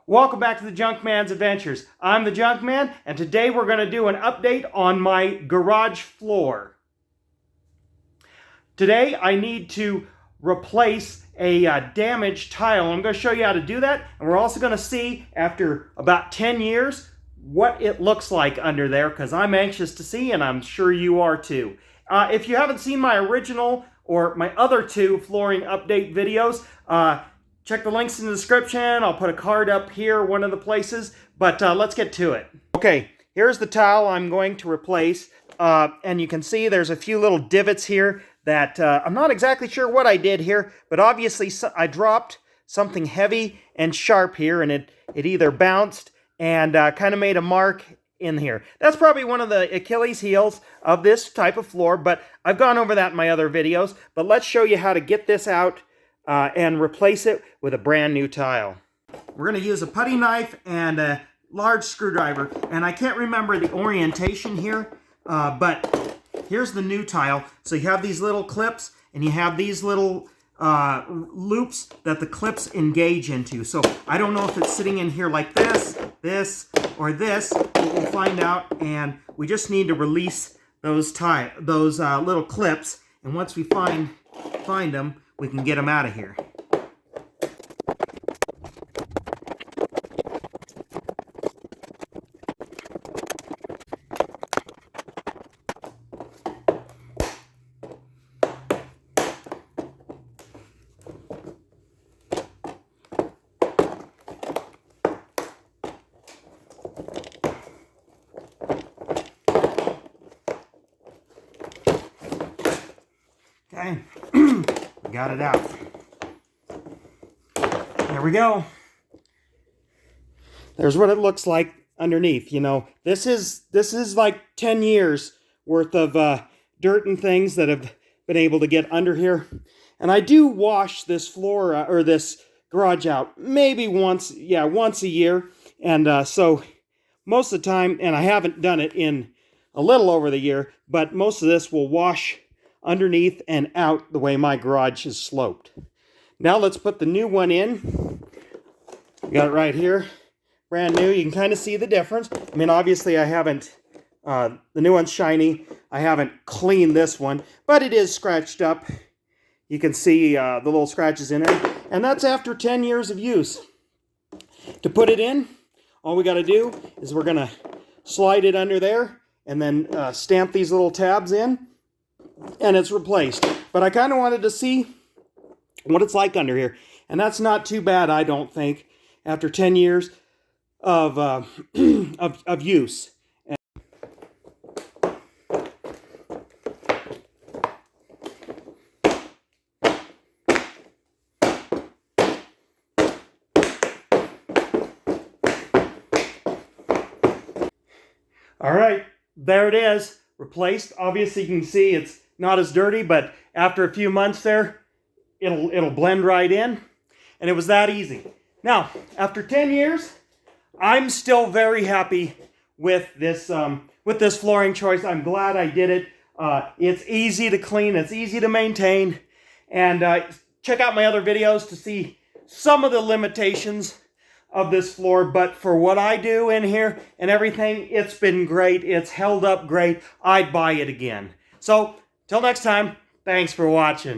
Welcome back to the Junkman's Adventures. I'm the Junkman, and today we're going to do an update on my garage floor. Today I need to replace a damaged tile. I'm going to show you how to do that, and we're also going to see, after about 10 years, what it looks like under there, because I'm anxious to see, and I'm sure you are too. If you haven't seen my original or my other two flooring update videos, check the links in the description. I'll put a card up here, one of the places, but let's get to it. Okay, here's the tile I'm going to replace, and you can see there's a few little divots here that I'm not exactly sure what I did here, but obviously I dropped something heavy and sharp here, and it either bounced and kind of made a mark in here. That's probably one of the Achilles heels of this type of floor, but I've gone over that in my other videos. But let's show you how to get this out and replace it with a brand new tile. We're going to use a putty knife and a large screwdriver, and I can't remember the orientation here, but here's the new tile. So you have these little clips, and you have these little loops that the clips engage into. So I don't know if it's sitting in here like this, or this, but we'll find out, and we just need to release those little clips, and once we find them, we can get them out of here. Okay, got it out. There we go. There's what it looks like underneath. You know, this is like 10 years worth of dirt and things that have been able to get under here. And I do wash this floor or this garage out maybe once a year. And so most of the time, and I haven't done it in a little over the year, but most of this will wash underneath and out the way my garage is sloped. Now let's put the new one in. Got it right here, brand new. You can kind of see the difference. I mean, obviously I haven't, the new one's shiny. I haven't cleaned this one, but it is scratched up. You can see the little scratches in it, and that's after 10 years of use. To put it in, all we got to do is we're going to slide it under there and then stamp these little tabs in, and it's replaced. But I kind of wanted to see what it's like under here, and that's not too bad, I don't think, after 10 years of of use. All right, there it is, replaced. Obviously, you can see it's not as dirty, but after a few months there, it'll blend right in, and it was that easy. Now, after 10 years, I'm still very happy with this flooring choice. I'm glad I did it. It's easy to clean, it's easy to maintain, and check out my other videos to see some of the limitations of this floor, but for what I do in here and everything, it's been great. It's held up great. I'd buy it again. So, till next time, thanks for watching.